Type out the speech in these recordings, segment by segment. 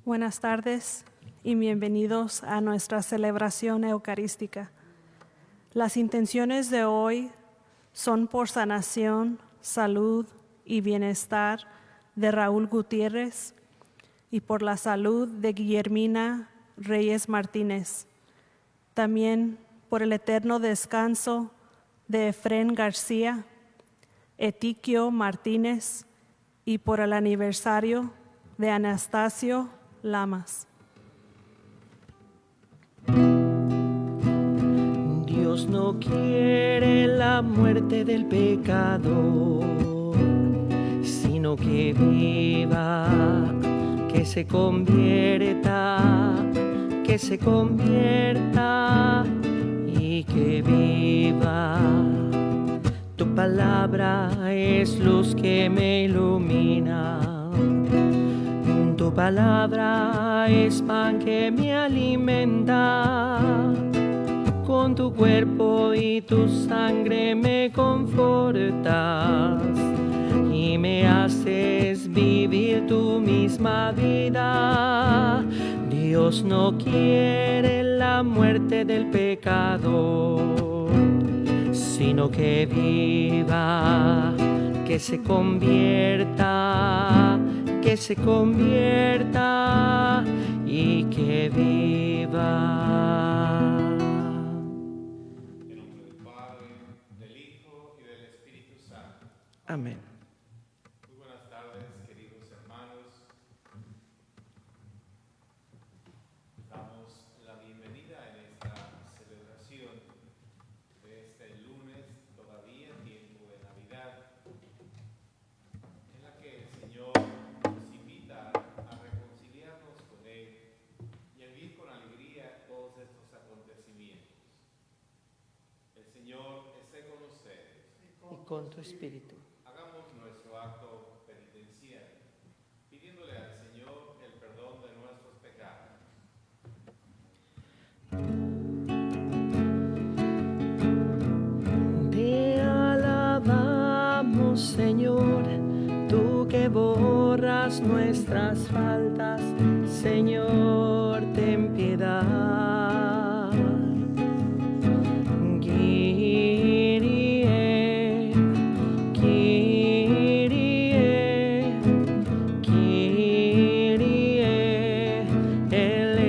Buenas tardes y bienvenidos a nuestra celebración eucarística. Las intenciones de hoy son por sanación, salud y bienestar de Raúl Gutiérrez y por la salud de Guillermina Reyes Martínez. También por el eterno descanso de Efrén García, Etiquio Martínez y por el aniversario de Anastasio Lamas. Dios no quiere la muerte del pecador, sino que viva, que se convierta y que viva. Tu palabra es luz que me ilumina. Tu palabra es pan que me alimenta. Con tu cuerpo y tu sangre me confortas y me haces vivir tu misma vida. Dios no quiere la muerte del pecador, sino que viva, que se convierta y que viva. En nombre del Padre, del Hijo y del Espíritu Santo. Amén. Muy buenas tardes, queridos hermanos. Damos la bienvenida en esta celebración de este lunes, todavía tiempo de Navidad, en la que el Señor nos invita a reconciliarnos con Él y a vivir con alegría todos estos acontecimientos. El Señor esté con ustedes. Y con tu espíritu. Hagamos nuestro acto penitencial, pidiéndole al Señor el perdón de nuestros pecados. Te alabamos, Señor, tú que borras nuestras faltas, Señor, ten piedad. Kyrie, Kyrie, Kyrie eleison.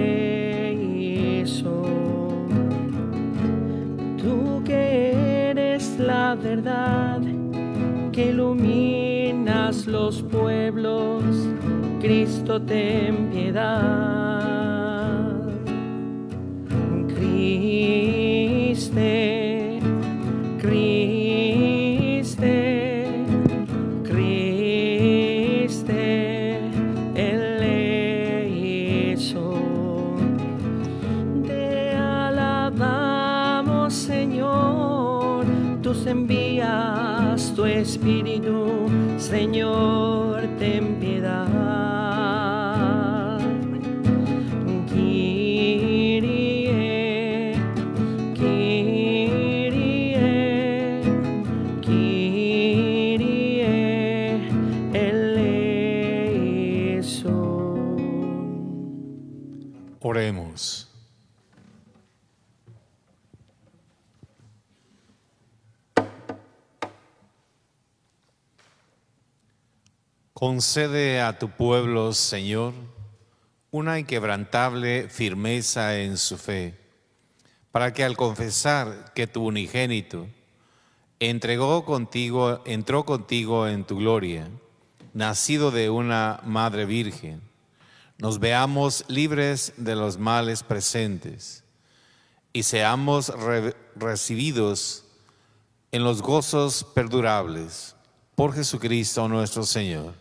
Tú que eres la verdad, que iluminas los pueblos, Cristo, ten piedad. Criste, Criste, Criste eleison. Te alabamos, Señor, tú envías tu espíritu, Señor, ten piedad. Kyrie, Kyrie, Kyrie eleison. Oremos. Concede a tu pueblo, Señor, una inquebrantable firmeza en su fe, para que al confesar que tu unigénito entró contigo en tu gloria, nacido de una madre virgen, nos veamos libres de los males presentes y seamos recibidos en los gozos perdurables por Jesucristo nuestro Señor.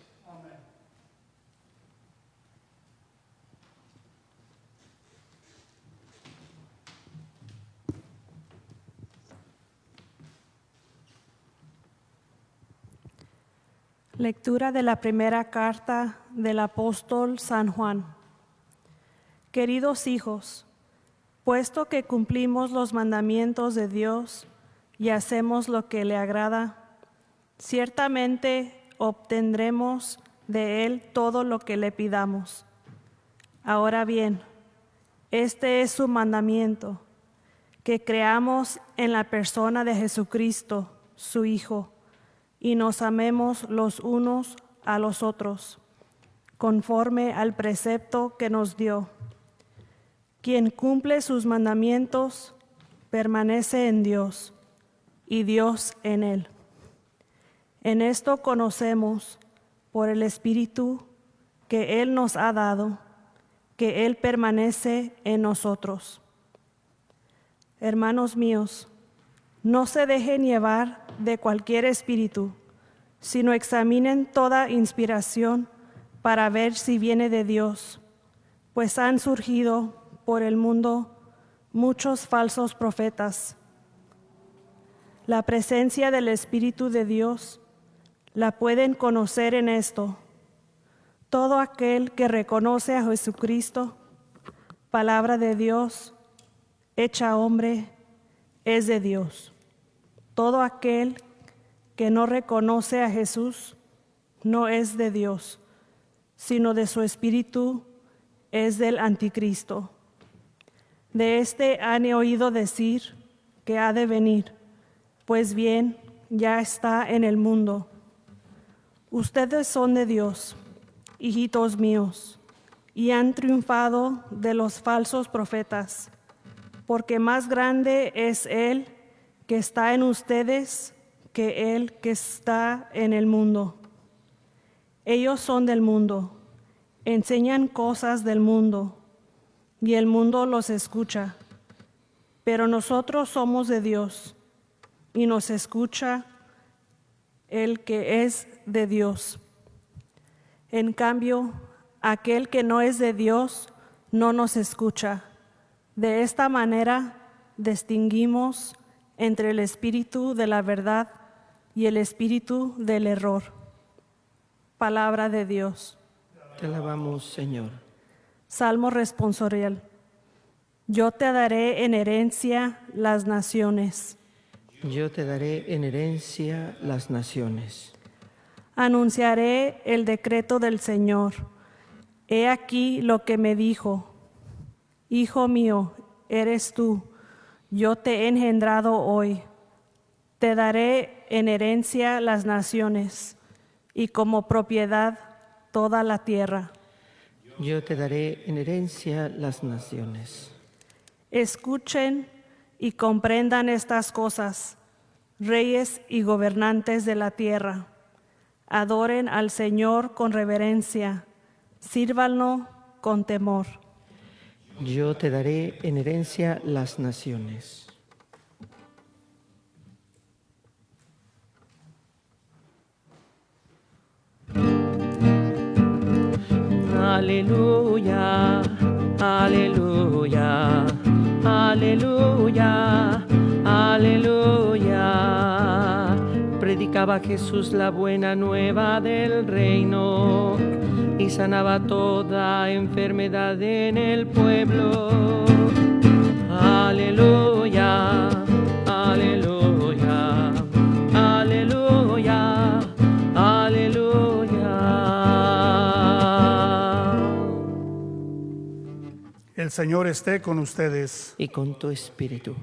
Lectura de la primera carta del apóstol San Juan. Queridos hijos, puesto que cumplimos los mandamientos de Dios y hacemos lo que le agrada, ciertamente obtendremos de Él todo lo que le pidamos. Ahora bien, este es su mandamiento, que creamos en la persona de Jesucristo, su Hijo, y nos amemos los unos a los otros, conforme al precepto que nos dio. Quien cumple sus mandamientos permanece en Dios, y Dios en él. En esto conocemos, por el Espíritu que Él nos ha dado, que Él permanece en nosotros. Hermanos míos, no se dejen llevar de cualquier espíritu, sino examinen toda inspiración para ver si viene de Dios, pues han surgido por el mundo muchos falsos profetas. La presencia del Espíritu de Dios la pueden conocer en esto: todo aquel que reconoce a Jesucristo, palabra de Dios, hecha hombre, es de Dios. Todo aquel que no reconoce a Jesús no es de Dios, sino de su espíritu, es del anticristo. De este han oído decir que ha de venir, pues bien, ya está en el mundo. Ustedes son de Dios, hijitos míos, y han triunfado de los falsos profetas, porque más grande es Él que está en ustedes que Él que está en el mundo. Ellos son del mundo, enseñan cosas del mundo, y el mundo los escucha. Pero nosotros somos de Dios, y nos escucha el que es de Dios. En cambio, aquel que no es de Dios no nos escucha. De esta manera distinguimos entre el espíritu de la verdad y el espíritu del error. Palabra de Dios. Te alabamos, Señor. Salmo responsorial. Yo te daré en herencia las naciones. Yo te daré en herencia las naciones. Anunciaré el decreto del Señor. He aquí lo que me dijo: Hijo mío, eres tú, yo te he engendrado hoy. Te daré en herencia las naciones, y como propiedad toda la tierra. Yo te daré en herencia las naciones. Escuchen y comprendan estas cosas, reyes y gobernantes de la tierra. Adoren al Señor con reverencia, sírvanlo con temor. Yo te daré en herencia las naciones. Aleluya, aleluya, aleluya, aleluya. Predicaba Jesús la buena nueva del reino y sanaba toda enfermedad en el pueblo. Aleluya, aleluya, aleluya, aleluya. El Señor esté con ustedes. Y con tu espíritu.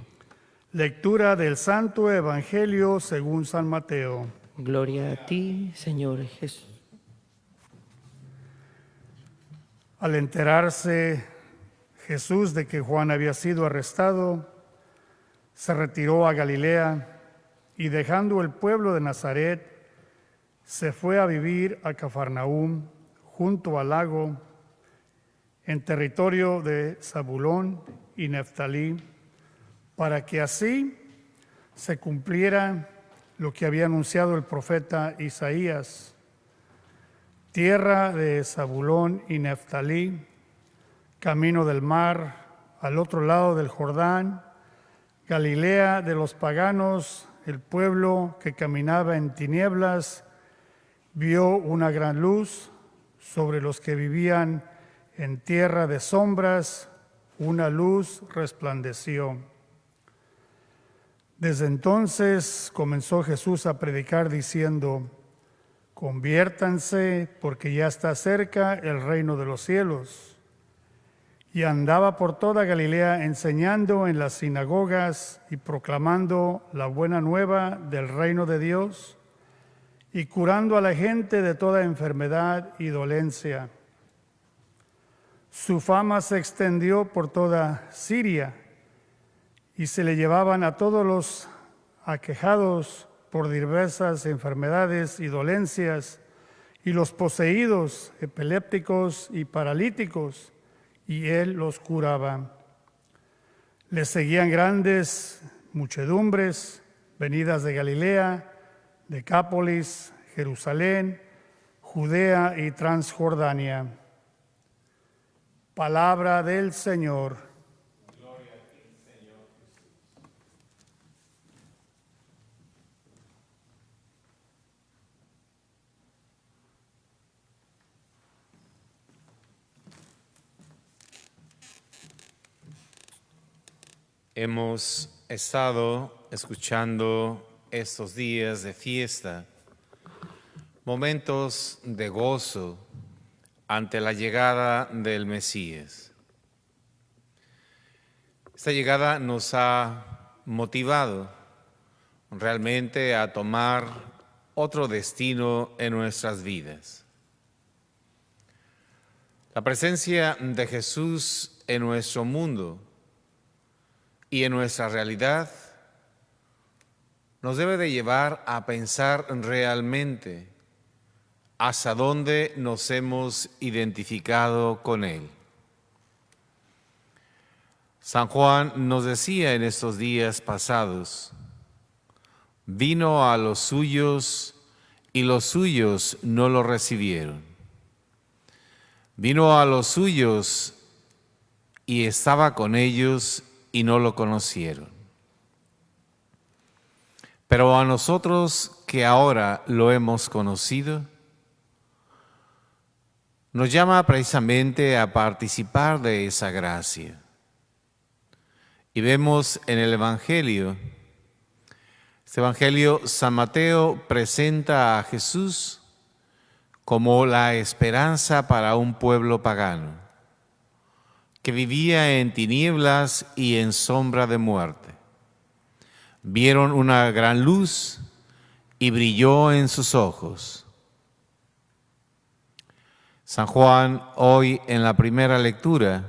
Lectura del Santo Evangelio según San Mateo. Gloria a ti, Señor Jesús. Al enterarse Jesús de que Juan había sido arrestado, se retiró a Galilea y, dejando el pueblo de Nazaret, se fue a vivir a Cafarnaúm, junto al lago, en territorio de Zabulón y Neftalí, para que así se cumpliera lo que había anunciado el profeta Isaías: tierra de Zabulón y Neftalí, camino del mar, al otro lado del Jordán, Galilea de los paganos, el pueblo que caminaba en tinieblas vio una gran luz. Sobre los que vivían en tierra de sombras, una luz resplandeció. Desde entonces comenzó Jesús a predicar diciendo: conviértanse, porque ya está cerca el reino de los cielos. y andaba por toda Galilea enseñando en las sinagogas y proclamando la buena nueva del reino de Dios y curando a la gente de toda enfermedad y dolencia. Su fama se extendió por toda Siria y se le llevaban a todos los aquejados por diversas enfermedades y dolencias, y los poseídos, epilépticos y paralíticos, y él los curaba. Le seguían grandes muchedumbres venidas de Galilea, Decápolis, Jerusalén, Judea y Transjordania. Palabra del Señor. Hemos estado escuchando estos días de fiesta, momentos de gozo ante la llegada del Mesías. Esta llegada nos ha motivado realmente a tomar otro destino en nuestras vidas. La presencia de Jesús en nuestro mundo y en nuestra realidad nos debe de llevar a pensar realmente hasta dónde nos hemos identificado con Él. San Juan nos decía en estos días pasados, vino a los suyos y los suyos no lo recibieron. Vino a los suyos y estaba con ellos y no lo conocieron. Pero a nosotros que ahora lo hemos conocido, nos llama precisamente a participar de esa gracia. Y vemos en el Evangelio, este Evangelio, San Mateo presenta a Jesús como la esperanza para un pueblo pagano que vivía en tinieblas y en sombra de muerte. Vieron una gran luz y brilló en sus ojos. San Juan, hoy en la primera lectura,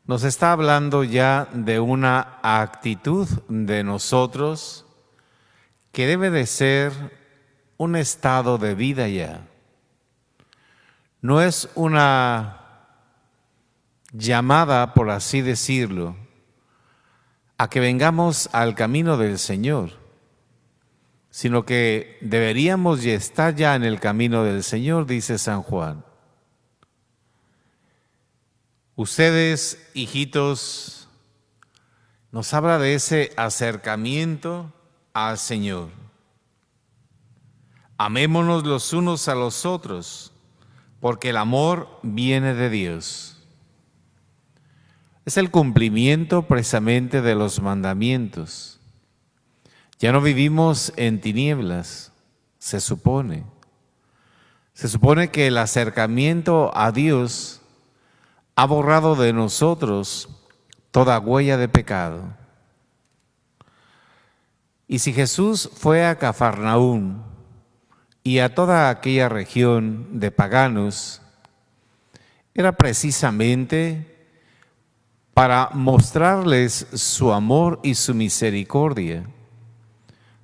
nos está hablando ya de una actitud de nosotros que debe de ser un estado de vida ya. No es una llamada, por así decirlo, a que vengamos al camino del Señor, sino que deberíamos estar ya en el camino del Señor, dice San Juan. Ustedes, hijitos, nos habla de ese acercamiento al Señor. Amémonos los unos a los otros, porque el amor viene de Dios. Es el cumplimiento precisamente de los mandamientos. Ya no vivimos en tinieblas, se supone. Se supone que el acercamiento a Dios ha borrado de nosotros toda huella de pecado. Y si Jesús fue a Cafarnaúm y a toda aquella región de paganos, era precisamente para mostrarles su amor y su misericordia.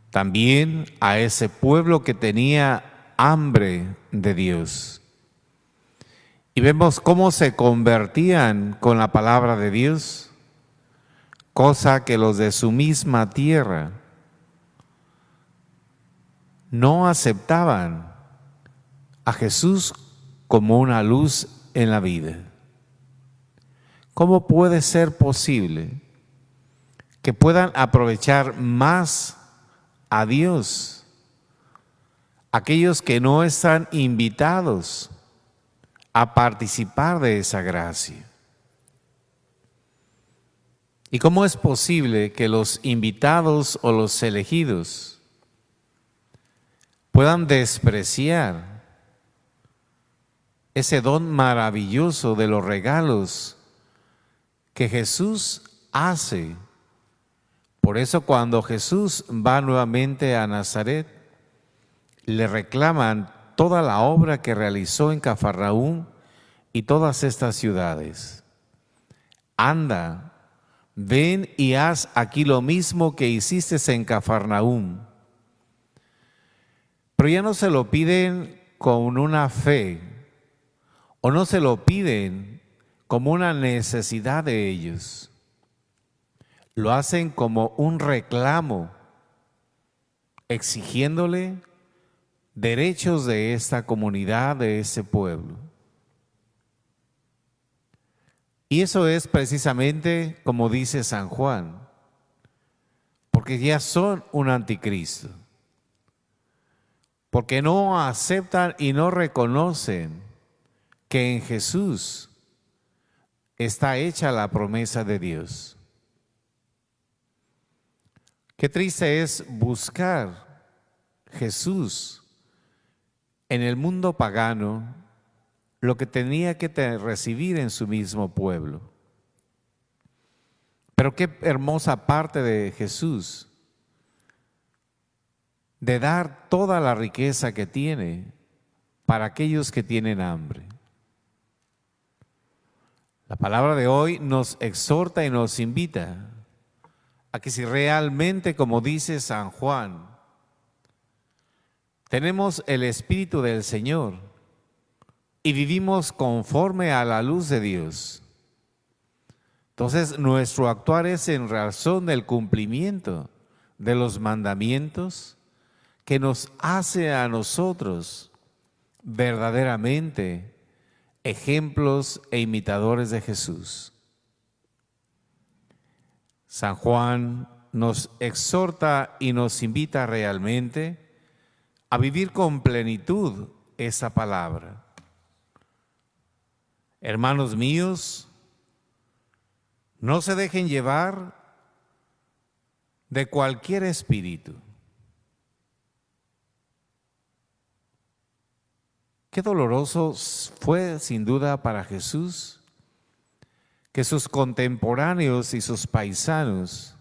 También a ese pueblo que tenía hambre de Dios. Y vemos cómo se convertían con la palabra de Dios, cosa que los de su misma tierra no aceptaban a Jesús como una luz en la vida. ¿Cómo puede ser posible que puedan aprovechar más a Dios aquellos que no están invitados a participar de esa gracia? ¿Y cómo es posible que los invitados o los elegidos puedan despreciar ese don maravilloso de los regalos que Jesús hace. Por eso cuando Jesús va nuevamente a Nazaret, le reclaman toda la obra que realizó en Cafarnaúm y todas estas ciudades. Anda, ven y haz aquí lo mismo que hiciste en Cafarnaúm. Pero ya no se lo piden con una fe, o no se lo piden como una necesidad de ellos. Lo hacen como un reclamo, exigiéndole derechos de esta comunidad, de ese pueblo. Y eso es precisamente como dice San Juan, porque ya son un anticristo, porque no aceptan y no reconocen que en Jesús está hecha la promesa de Dios. Qué triste es buscar Jesús en el mundo pagano, lo que tenía que recibir en su mismo pueblo. Pero qué hermosa parte de Jesús, de dar toda la riqueza que tiene para aquellos que tienen hambre. La palabra de hoy nos exhorta y nos invita a que si realmente, como dice San Juan, tenemos el Espíritu del Señor y vivimos conforme a la luz de Dios, entonces nuestro actuar es en razón del cumplimiento de los mandamientos que nos hace a nosotros verdaderamente ejemplos e imitadores de Jesús. San Juan nos exhorta y nos invita realmente a vivir con plenitud esa palabra. Hermanos míos, no se dejen llevar de cualquier espíritu. Qué doloroso fue sin duda para Jesús que sus contemporáneos y sus paisanos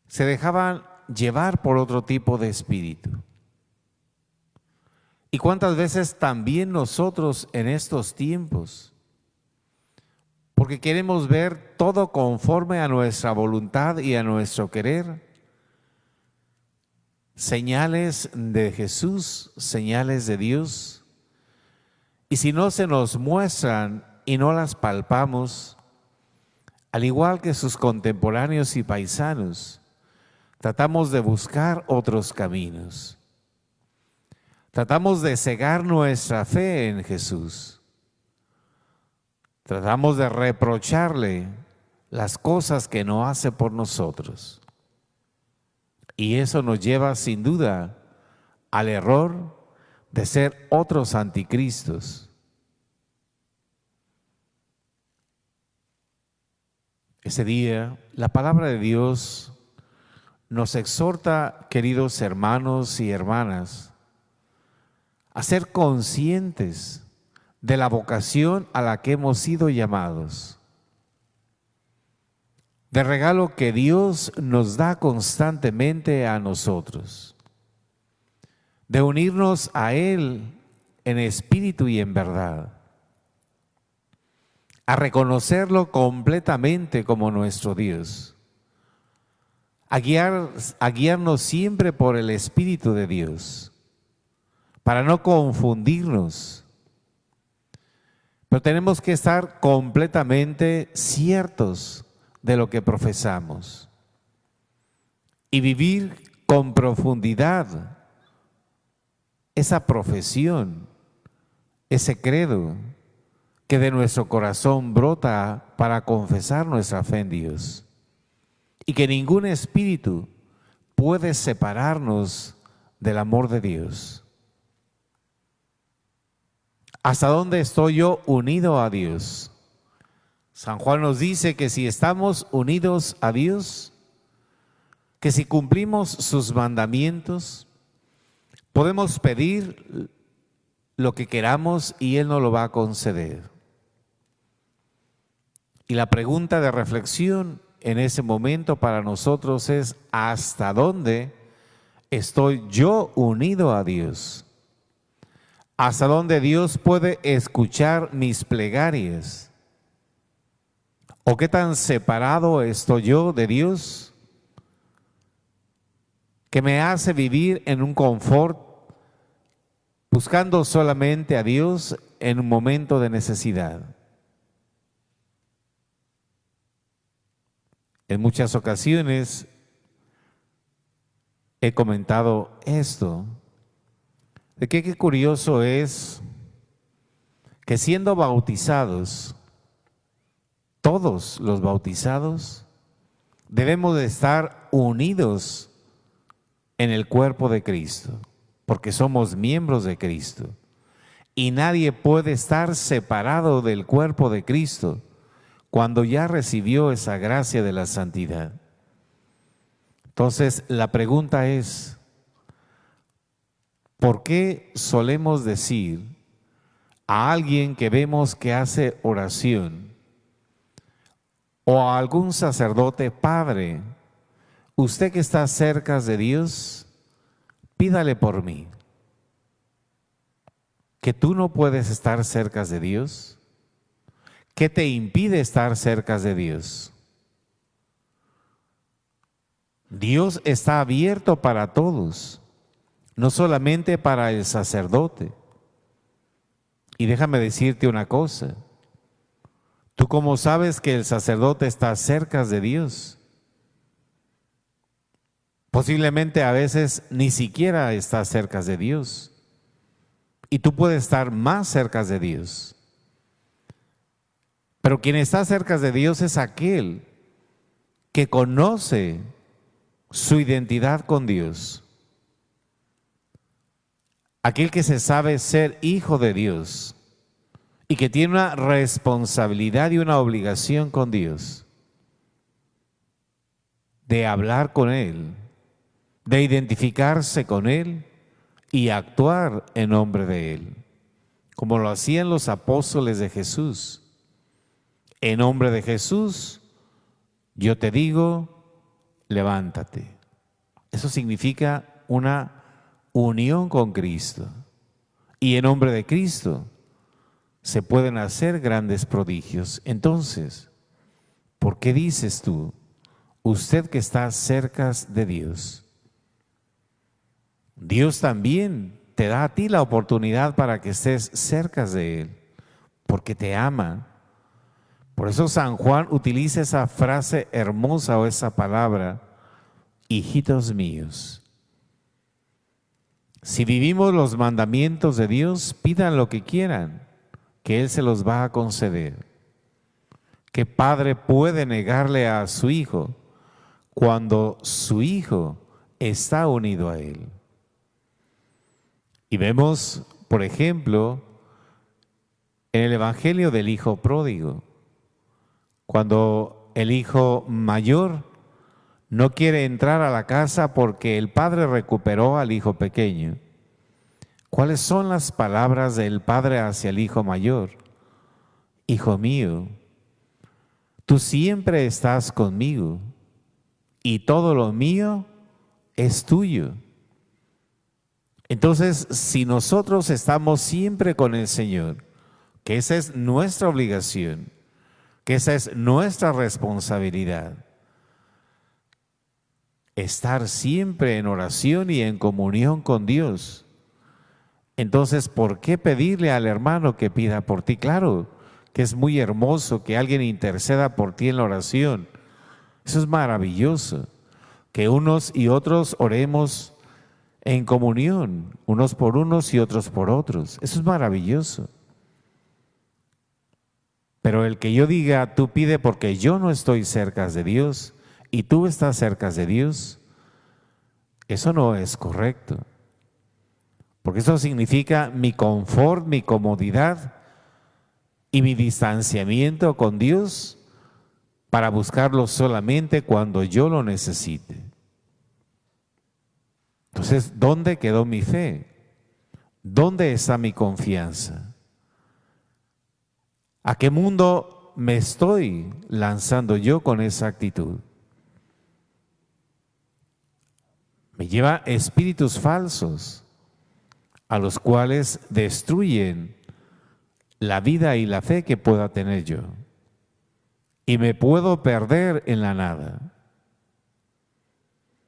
se dejaban llevar por otro tipo de espíritu. ¿Y cuántas veces también nosotros en estos tiempos? Porque queremos ver todo conforme a nuestra voluntad y a nuestro querer. Señales de Jesús, señales de Dios. Y si no se nos muestran y no las palpamos, al igual que sus contemporáneos y paisanos, tratamos de buscar otros caminos. Tratamos de cegar nuestra fe en Jesús. Tratamos de reprocharle las cosas que no hace por nosotros. Y eso nos lleva sin duda al error de ser otros anticristos. Ese día, la palabra de Dios nos exhorta, queridos hermanos y hermanas, a ser conscientes de la vocación a la que hemos sido llamados, del regalo que Dios nos da constantemente a nosotros, de unirnos a Él en espíritu y en verdad, a reconocerlo completamente como nuestro Dios, a guiarnos siempre por el Espíritu de Dios, para no confundirnos. Pero tenemos que estar completamente ciertos de lo que profesamos y vivir con profundidad esa profesión, ese credo que de nuestro corazón brota para confesar nuestra fe en Dios, y que ningún espíritu puede separarnos del amor de Dios. ¿Hasta dónde estoy yo unido a Dios? San Juan nos dice que si estamos unidos a Dios, que si cumplimos sus mandamientos, podemos pedir lo que queramos y Él nos lo va a conceder. Y la pregunta de reflexión en ese momento para nosotros es: ¿hasta dónde estoy yo unido a Dios? ¿Hasta dónde Dios puede escuchar mis plegarias? ¿O qué tan separado estoy yo de Dios que me hace vivir en un confort, buscando solamente a Dios en un momento de necesidad? En muchas ocasiones he comentado esto, de que qué curioso es que siendo bautizados, todos los bautizados, debemos de estar unidos en el cuerpo de Cristo, porque somos miembros de Cristo. Y nadie puede estar separado del cuerpo de Cristo cuando ya recibió esa gracia de la santidad. Entonces, la pregunta es: ¿por qué solemos decir a alguien que vemos que hace oración o a algún sacerdote: Padre, usted que está cerca de Dios, pídale por mí? ¿Que tú no puedes estar cerca de Dios? ¿Qué te impide estar cerca de Dios? Dios está abierto para todos, no solamente para el sacerdote. Y déjame decirte una cosa: ¿tú cómo sabes que el sacerdote está cerca de Dios? Posiblemente a veces ni siquiera está cerca de Dios. Y tú puedes estar más cerca de Dios. Pero quien está cerca de Dios es aquel que conoce su identidad con Dios. Aquel que se sabe ser hijo de Dios y que tiene una responsabilidad y una obligación con Dios de hablar con Él, de identificarse con Él y actuar en nombre de Él, como lo hacían los apóstoles de Jesús. En nombre de Jesús, yo te digo, levántate. Eso significa una unión con Cristo. Y en nombre de Cristo se pueden hacer grandes prodigios. Entonces, ¿por qué dices tú, usted que está cerca de Dios? Dios también te da a ti la oportunidad para que estés cerca de Él, porque te ama. Por eso San Juan utiliza esa frase hermosa o esa palabra: hijitos míos. Si vivimos los mandamientos de Dios, pidan lo que quieran, que Él se los va a conceder. ¿Qué padre puede negarle a su hijo cuando su hijo está unido a Él? Y vemos, por ejemplo, en el Evangelio del Hijo Pródigo, cuando el hijo mayor no quiere entrar a la casa porque el padre recuperó al hijo pequeño. ¿Cuáles son las palabras del padre hacia el hijo mayor? Hijo mío, tú siempre estás conmigo y todo lo mío es tuyo. Entonces, si nosotros estamos siempre con el Señor, que esa es nuestra obligación, que esa es nuestra responsabilidad, estar siempre en oración y en comunión con Dios. Entonces, ¿por qué pedirle al hermano que pida por ti? Claro que es muy hermoso que alguien interceda por ti en la oración. Eso es maravilloso, que unos y otros oremos en comunión, unos por unos y otros por otros. Eso es maravilloso. Pero el que yo diga, tú pide porque yo no estoy cerca de Dios y tú estás cerca de Dios, eso no es correcto. Porque eso significa mi confort, mi comodidad y mi distanciamiento con Dios para buscarlo solamente cuando yo lo necesite. Entonces, ¿dónde quedó mi fe? ¿Dónde está mi confianza? ¿A qué mundo me estoy lanzando yo con esa actitud? Me lleva espíritus falsos a los cuales destruyen la vida y la fe que pueda tener yo. Y me puedo perder en la nada.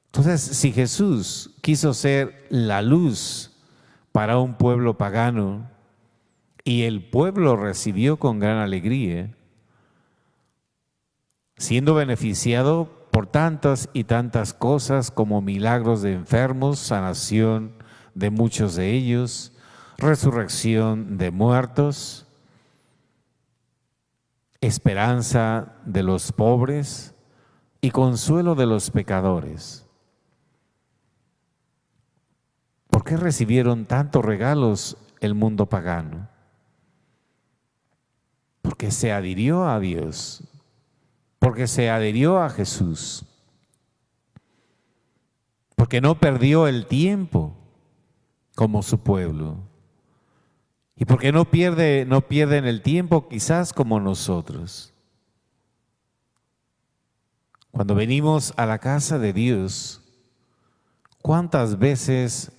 Entonces, si Jesús quiso ser la luz para un pueblo pagano y el pueblo recibió con gran alegría, siendo beneficiado por tantas y tantas cosas como milagros de enfermos, sanación de muchos de ellos, resurrección de muertos, esperanza de los pobres y consuelo de los pecadores. ¿Por qué recibieron tantos regalos el mundo pagano? Porque se adhirió a Dios, porque se adhirió a Jesús, porque no perdió el tiempo como su pueblo, y porque no pierden el tiempo quizás como nosotros. Cuando venimos a la casa de Dios, ¿cuántas veces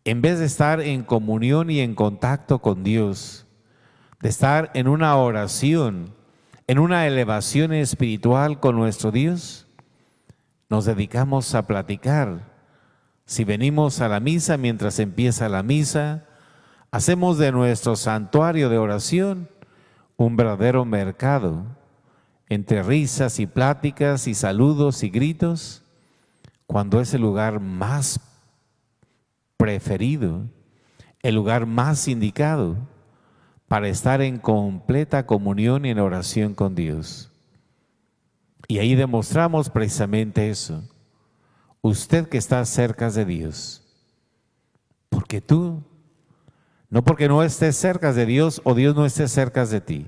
en vez de estar en comunión y en contacto con Dios, de estar en una oración, en una elevación espiritual con nuestro Dios, nos dedicamos a platicar? Si venimos a la misa, mientras empieza la misa, hacemos de nuestro santuario de oración un verdadero mercado, entre risas y pláticas y saludos y gritos, cuando es el lugar más preferido, el lugar más indicado para estar en completa comunión y en oración con Dios. Y ahí demostramos precisamente eso. Usted que está cerca de Dios, porque tú, no porque no estés cerca de Dios o Dios no esté cerca de ti,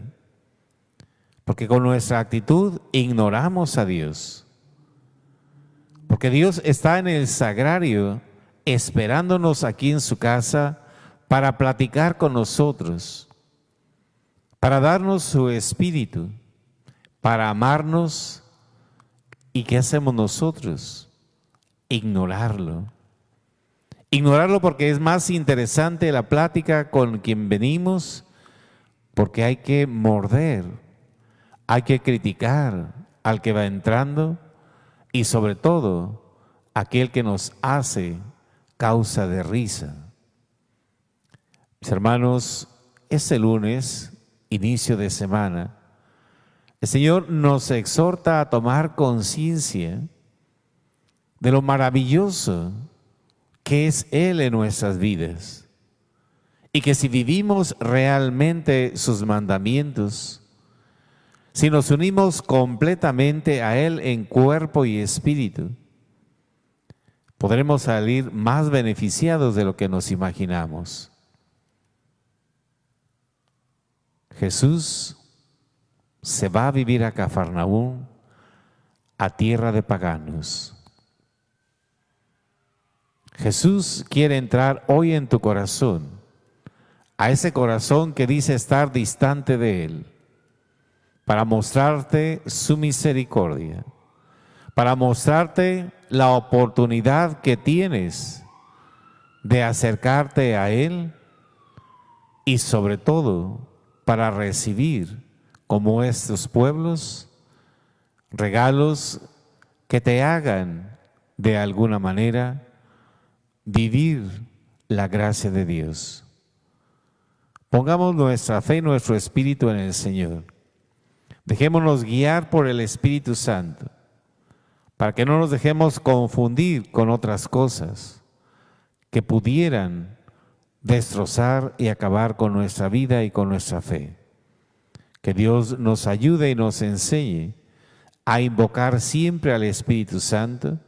porque con nuestra actitud ignoramos a Dios, porque Dios está en el sagrario esperándonos aquí en su casa para platicar con nosotros, para darnos su espíritu, para amarnos. ¿Y qué hacemos nosotros? Ignorarlo. Ignorarlo porque es más interesante la plática con quien venimos, porque hay que morder, hay que criticar al que va entrando y sobre todo aquel que nos hace causa de risa. Mis hermanos, este lunes, inicio de semana, el Señor nos exhorta a tomar conciencia de lo maravilloso que es Él en nuestras vidas y que si vivimos realmente sus mandamientos, si nos unimos completamente a Él en cuerpo y espíritu, podremos salir más beneficiados de lo que nos imaginamos. Jesús se va a vivir a Cafarnaúm, a tierra de paganos. Jesús quiere entrar hoy en tu corazón, a ese corazón que dice estar distante de Él, para mostrarte su misericordia, para mostrarte la oportunidad que tienes de acercarte a Él y sobre todo para recibir, como estos pueblos, regalos que te hagan de alguna manera vivir la gracia de Dios. Pongamos nuestra fe y nuestro espíritu en el Señor. Dejémonos guiar por el Espíritu Santo, para que no nos dejemos confundir con otras cosas que pudieran destrozar y acabar con nuestra vida y con nuestra fe. Que Dios nos ayude y nos enseñe a invocar siempre al Espíritu Santo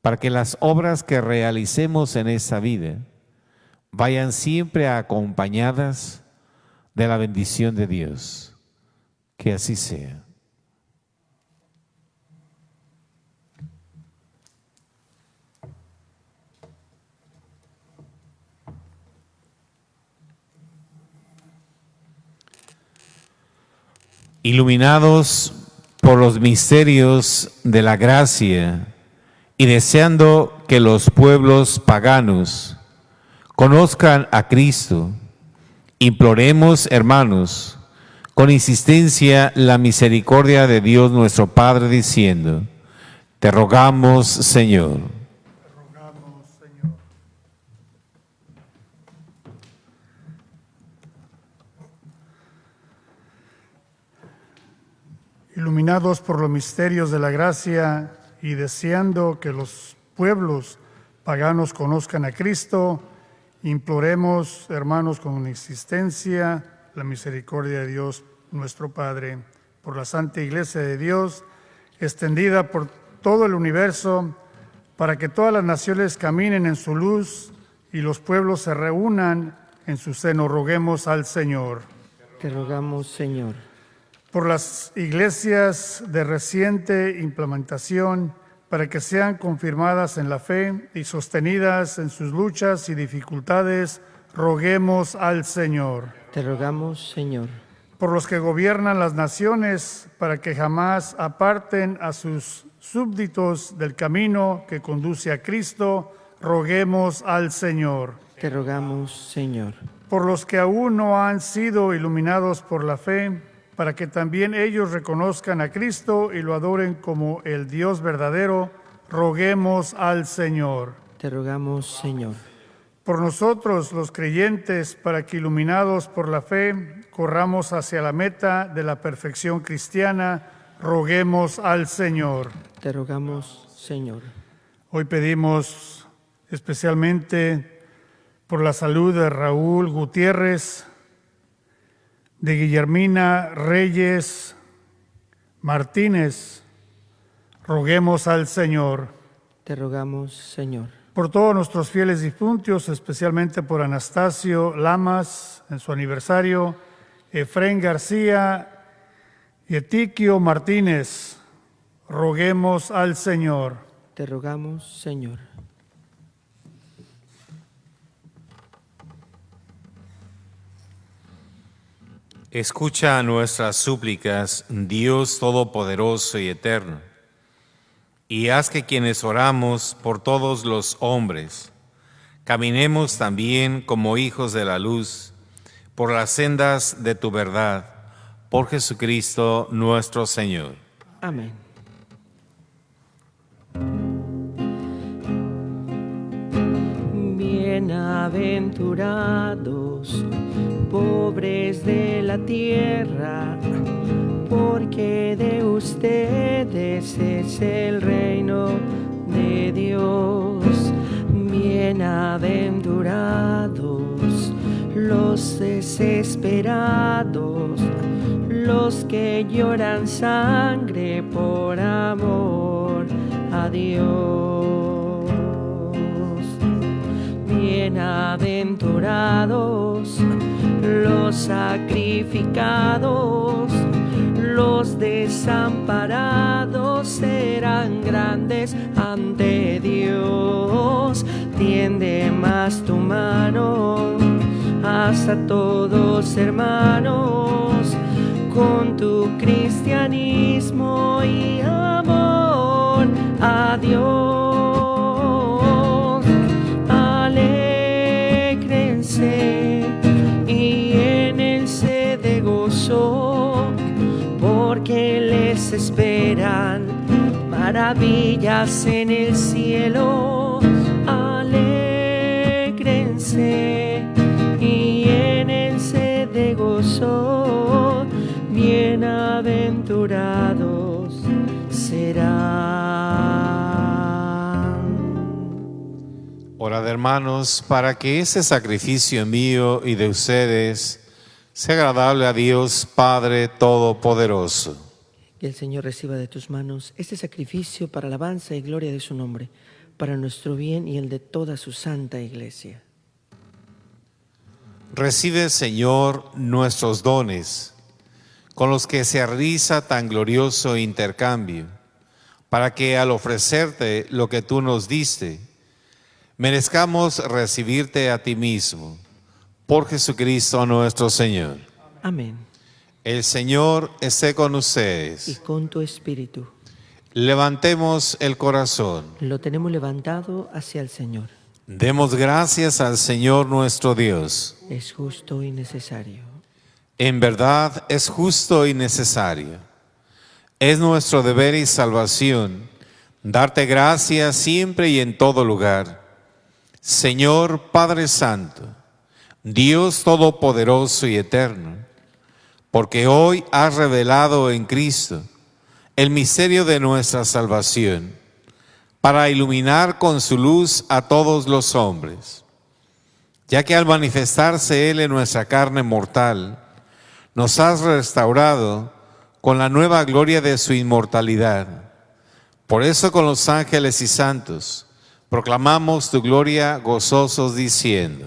para que las obras que realicemos en esta vida vayan siempre acompañadas de la bendición de Dios. Que así sea. Iluminados por los misterios de la gracia y deseando que los pueblos paganos conozcan a Cristo, imploremos, hermanos, con insistencia la misericordia de Dios nuestro Padre, diciendo: te rogamos, Señor. Iluminados por los misterios de la gracia y deseando que los pueblos paganos conozcan a Cristo, imploremos, hermanos, con insistencia la misericordia de Dios nuestro Padre, por la Santa Iglesia de Dios, extendida por todo el universo, para que todas las naciones caminen en su luz y los pueblos se reúnan en su seno. Roguemos al Señor. Te rogamos, Señor. Por las iglesias de reciente implementación, para que sean confirmadas en la fe y sostenidas en sus luchas y dificultades, roguemos al Señor. Te rogamos, Señor. Por los que gobiernan las naciones, para que jamás aparten a sus súbditos del camino que conduce a Cristo, roguemos al Señor. Te rogamos, Señor. Por los que aún no han sido iluminados por la fe, para que también ellos reconozcan a Cristo y lo adoren como el Dios verdadero, roguemos al Señor. Te rogamos, Señor. Por nosotros, los creyentes, para que iluminados por la fe, corramos hacia la meta de la perfección cristiana, roguemos al Señor. Te rogamos, Señor. Hoy pedimos especialmente por la salud de Raúl Gutiérrez, de Guillermina Reyes Martínez, roguemos al Señor. Te rogamos, Señor. Por todos nuestros fieles difuntos, especialmente por Anastasio Lamas en su aniversario, Efrén García y Etiquio Martínez, roguemos al Señor. Te rogamos, Señor. Escucha nuestras súplicas, Dios Todopoderoso y Eterno, y haz que quienes oramos por todos los hombres, caminemos también como hijos de la luz, por las sendas de tu verdad, por Jesucristo nuestro Señor. Amén. Bienaventurados, pobres de la tierra, porque de ustedes es el reino de Dios. Bienaventurados los desesperados, los que lloran sangre por amor a Dios. Bienaventurados los sacrificados, los desamparados serán grandes ante Dios. Tiende más tu mano hasta todos, hermanos, con tu cristianismo y amor a Dios. Alégrense y llénense de gozo, porque les esperan maravillas en el cielo. Alégrense y llénense de gozo, bienaventurados serán. Orad, hermanos, para que este sacrificio mío y de ustedes sea agradable a Dios Padre Todopoderoso. Que el Señor reciba de tus manos este sacrificio para alabanza y gloria de su nombre, para nuestro bien y el de toda su santa Iglesia. Recibe, Señor, nuestros dones, con los que se realiza tan glorioso intercambio, para que al ofrecerte lo que tú nos diste, merezcamos recibirte a ti mismo, por Jesucristo nuestro Señor. Amén. El Señor esté con y ustedes. con tu espíritu. Levantemos el corazón. Lo tenemos levantado hacia el Señor. Demos gracias al Señor nuestro Dios. Es justo y necesario. En verdad es justo y necesario. Es nuestro deber y salvación darte gracias siempre y en todo lugar. Señor Padre Santo, Dios Todopoderoso y Eterno, porque hoy has revelado en Cristo el misterio de nuestra salvación, para iluminar con su luz a todos los hombres, ya que al manifestarse Él en nuestra carne mortal, nos has restaurado con la nueva gloria de su inmortalidad. Por eso con los ángeles y santos proclamamos tu gloria gozosos diciendo: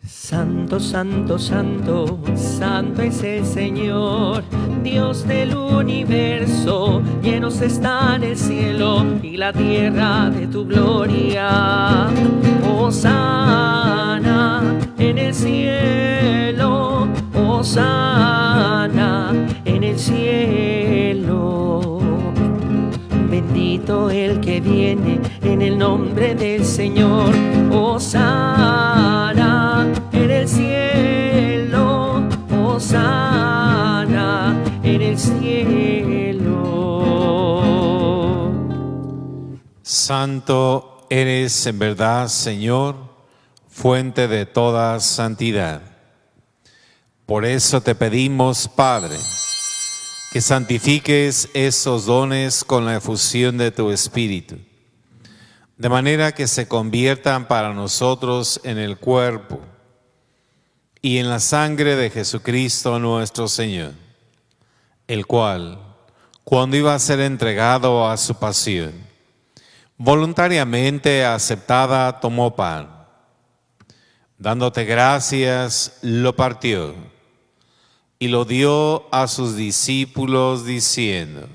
Santo, santo, santo, santo es el Señor, Dios del universo. Llenos están el cielo y la tierra de tu gloria. Hosana en el cielo, hosana en el cielo. Bendito el que viene en el nombre del Señor. Hosana en el cielo, hosana en el cielo. Santo eres en verdad, Señor, fuente de toda santidad. Por eso te pedimos, Padre, que santifiques esos dones con la efusión de tu Espíritu, de manera que se conviertan para nosotros en el cuerpo y en la sangre de Jesucristo nuestro Señor, el cual, cuando iba a ser entregado a su pasión, voluntariamente aceptada, tomó pan. Dándote gracias, lo partió y lo dio a sus discípulos diciendo: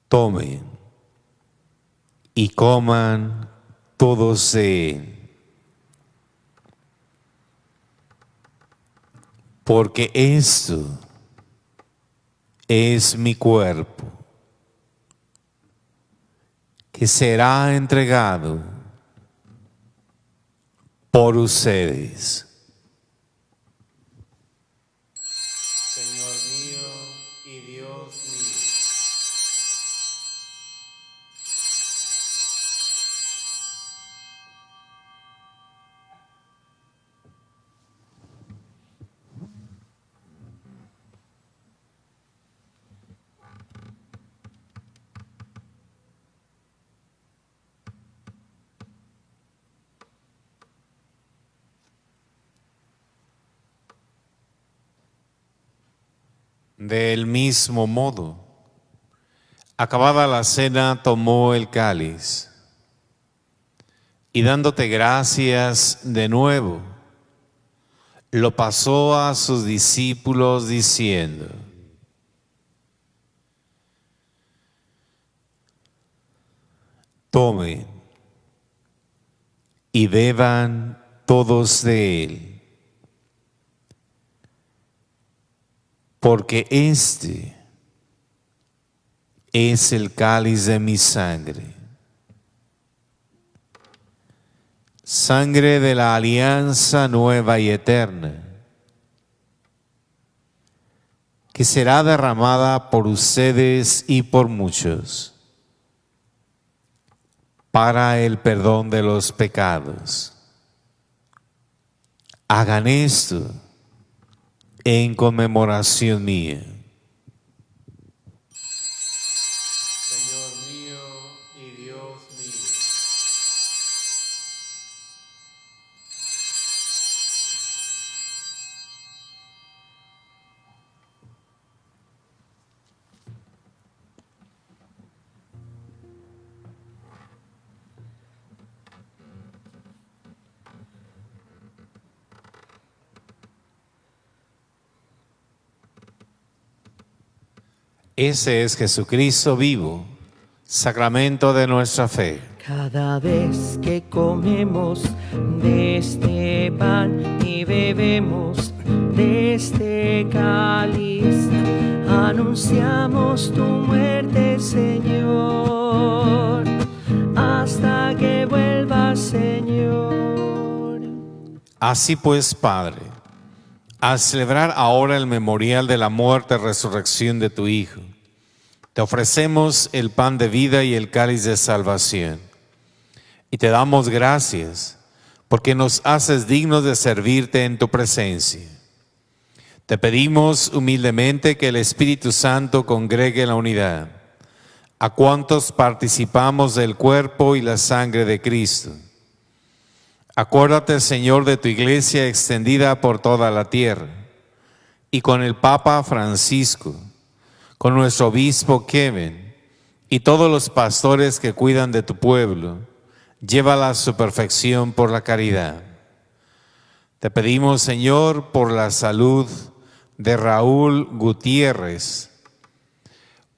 tomen y coman todos de él, porque esto es mi cuerpo, que será entregado por ustedes. Señor mío y Dios mío. Del mismo modo, acabada la cena, tomó el cáliz y dándote gracias de nuevo, lo pasó a sus discípulos diciendo: tomen y beban todos de él, porque este es el cáliz de mi sangre, sangre de la alianza nueva y eterna, que será derramada por ustedes y por muchos para el perdón de los pecados. Hagan esto en conmemoración mía. Señor mío y Dios mío. Ese es Jesucristo vivo, sacramento de nuestra fe. Cada vez que comemos de este pan y bebemos de este cáliz, anunciamos tu muerte, Señor, hasta que vuelvas, Señor. Así pues, Padre, al celebrar ahora el memorial de la muerte y resurrección de tu Hijo, te ofrecemos el pan de vida y el cáliz de salvación. Y te damos gracias porque nos haces dignos de servirte en tu presencia. Te pedimos humildemente que el Espíritu Santo congregue la unidad a cuantos participamos del cuerpo y la sangre de Cristo. Acuérdate, Señor, de tu iglesia extendida por toda la tierra y con el Papa Francisco, con nuestro obispo Kevin y todos los pastores que cuidan de tu pueblo. Llévala a su perfección por la caridad. Te pedimos, Señor, por la salud de Raúl Gutiérrez,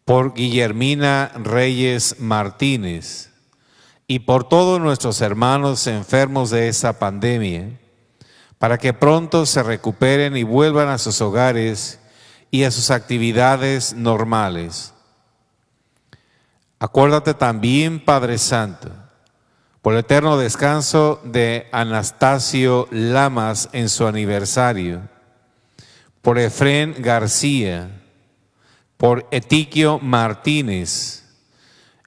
por Guillermina Reyes Martínez y por todos nuestros hermanos enfermos de esa pandemia, para que pronto se recuperen y vuelvan a sus hogares y a sus actividades normales. Acuérdate también, Padre Santo, por el eterno descanso de Anastasio Lamas en su aniversario, por Efrén García, por Etiquio Martínez,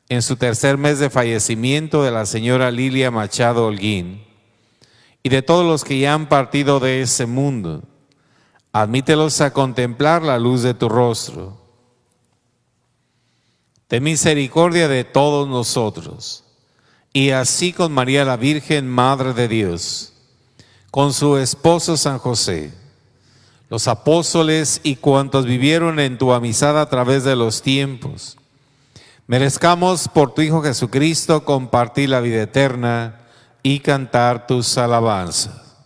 en su tercer mes de fallecimiento de la señora Lilia Machado Holguín, y de todos los que ya han partido de ese mundo. Admítelos a contemplar la luz de tu rostro. Ten misericordia de todos nosotros, y así con María la Virgen, Madre de Dios, con su esposo San José, los apóstoles y cuantos vivieron en tu amistad a través de los tiempos, merezcamos por tu Hijo Jesucristo compartir la vida eterna y cantar tus alabanzas.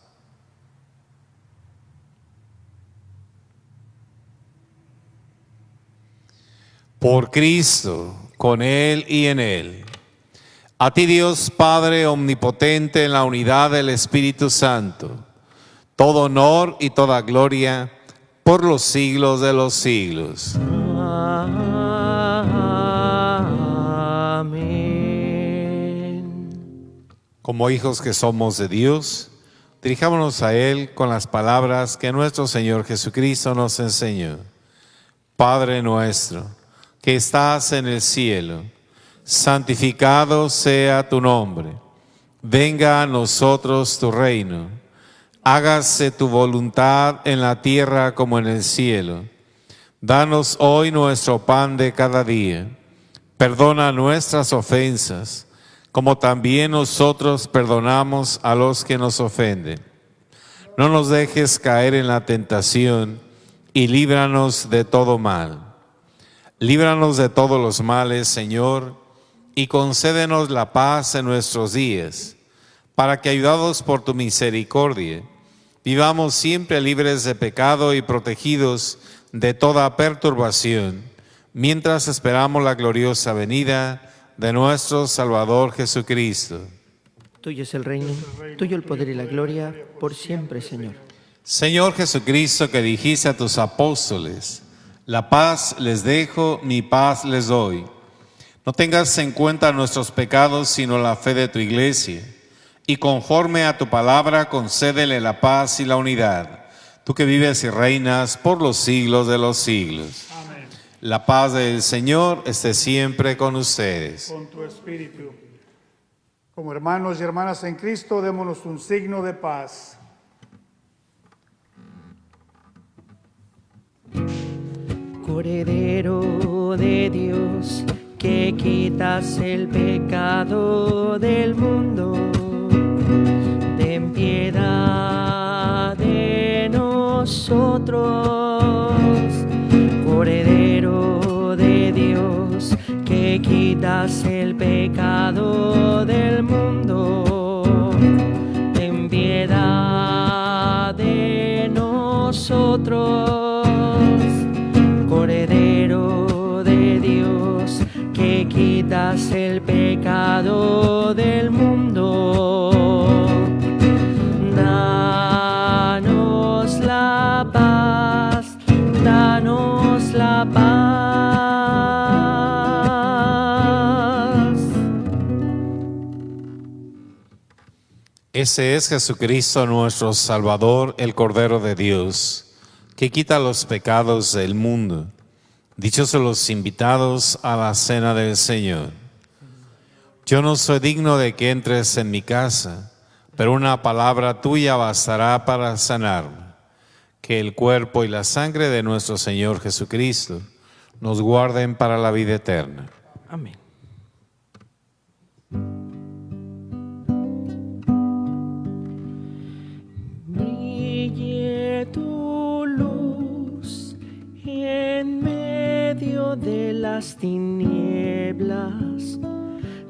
Por Cristo, con Él y en Él. A ti, Dios Padre omnipotente, en la unidad del Espíritu Santo, todo honor y toda gloria por los siglos de los siglos. Amén. Como hijos que somos de Dios, dirijámonos a Él con las palabras que nuestro Señor Jesucristo nos enseñó. Padre nuestro, que estás en el cielo, santificado sea tu nombre. Venga a nosotros tu reino. Hágase tu voluntad en la tierra como en el cielo. Danos hoy nuestro pan de cada día. Perdona nuestras ofensas, como también nosotros perdonamos a los que nos ofenden. No nos dejes caer en la tentación y líbranos de todo mal. Líbranos de todos los males, Señor, y concédenos la paz en nuestros días, para que, ayudados por tu misericordia, vivamos siempre libres de pecado y protegidos de toda perturbación, mientras esperamos la gloriosa venida de nuestro Salvador Jesucristo. Tuyo es el reino, tuyo el poder y la gloria, por siempre, Señor. Señor Jesucristo, que dijiste a tus apóstoles, la paz les dejo, mi paz les doy. No tengas en cuenta nuestros pecados, sino la fe de tu iglesia. Y conforme a tu palabra, concédele la paz y la unidad. Tú que vives y reinas por los siglos de los siglos. Amén. La paz del Señor esté siempre con ustedes. Con tu espíritu. Como hermanos y hermanas en Cristo, démonos un signo de paz. Cordero de Dios, que quitas el pecado del mundo, ten piedad de nosotros. Cordero de Dios, que quitas el pecado del mundo, ten piedad de nosotros. Cordero de Dios, que quitas el pecado pecado del mundo. Danos la paz, danos la paz. Ese es Jesucristo nuestro Salvador, el Cordero de Dios, que quita los pecados del mundo. Dichosos los invitados a la cena del Señor. Yo no soy digno de que entres en mi casa, pero una palabra tuya bastará para sanarme. Que el cuerpo y la sangre de nuestro Señor Jesucristo nos guarden para la vida eterna. Amén. Brille tu luz en medio de las tinieblas.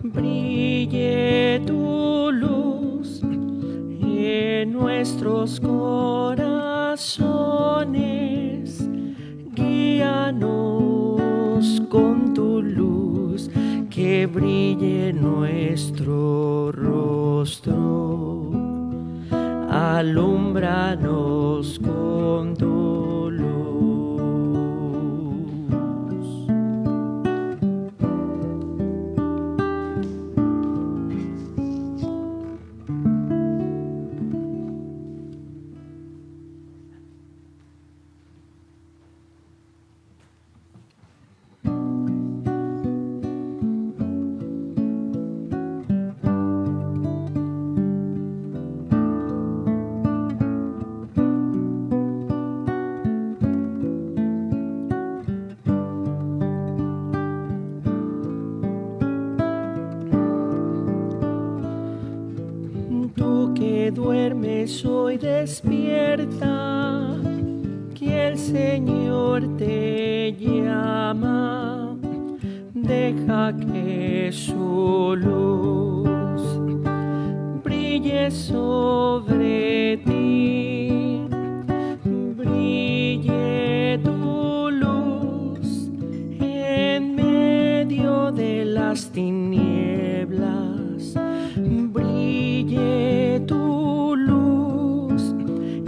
Brille tu luz en nuestros corazones. Guíanos con tu luz, que brille nuestro rostro. Alúmbranos con tu luz. Tú que duermes hoy despierta, que el Señor te llama. Deja que su luz brille sobre ti. Brille tu luz en medio de las tinieblas. Brille tu luz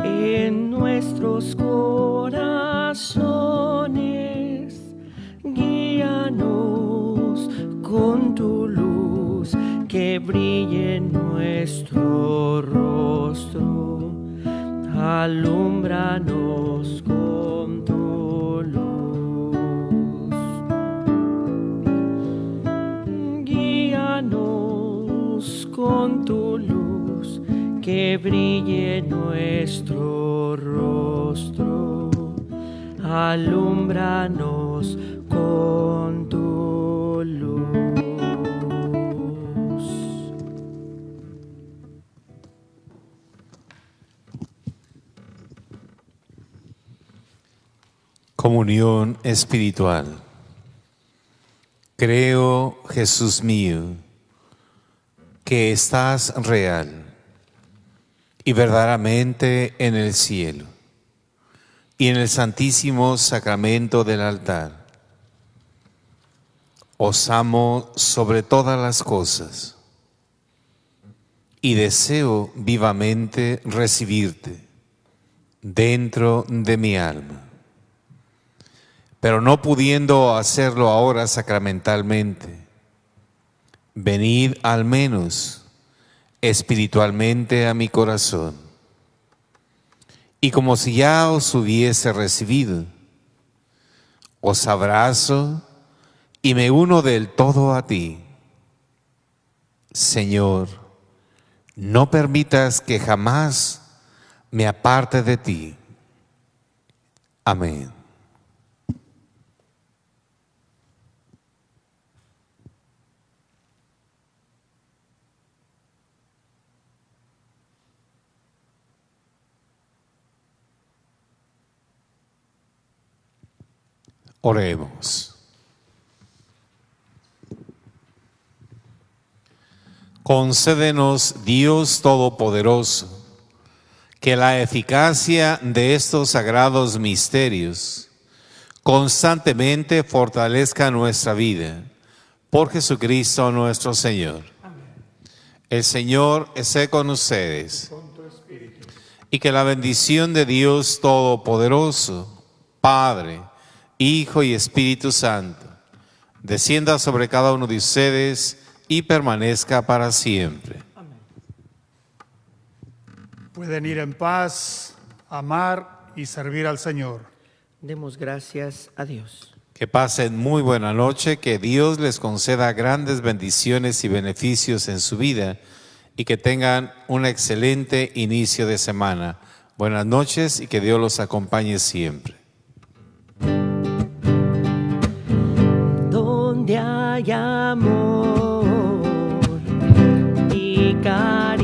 en nuestros corazones. Guíanos con tu luz, que brille nuestro rostro. Alúmbranos con tu luz. Guíanos con tu luz, que brille nuestro rostro. Alúmbranos con tu luz. Comunión espiritual. Creo, Jesús mío, que estás real y verdaderamente en el cielo y en el santísimo sacramento del altar. Os amo sobre todas las cosas y deseo vivamente recibirte dentro de mi alma. Pero no pudiendo hacerlo ahora sacramentalmente, venid al menos espiritualmente a mi corazón. Y como si ya os hubiese recibido, os abrazo y me uno del todo a ti. Señor, no permitas que jamás me aparte de ti. Amén. Oremos. Concédenos, Dios Todopoderoso, que la eficacia de estos sagrados misterios constantemente fortalezca nuestra vida, Por Jesucristo nuestro Señor. El Señor esté con ustedes. Y que la bendición de Dios Todopoderoso, Padre, Hijo y Espíritu Santo, descienda sobre cada uno de ustedes y permanezca para siempre. Pueden ir en paz, amar y servir al Señor. Demos gracias a Dios. Que pasen muy buena noche, que Dios les conceda grandes bendiciones y beneficios en su vida y que tengan un excelente inicio de semana. Buenas noches y que Dios los acompañe siempre. Donde hay amor y cariño.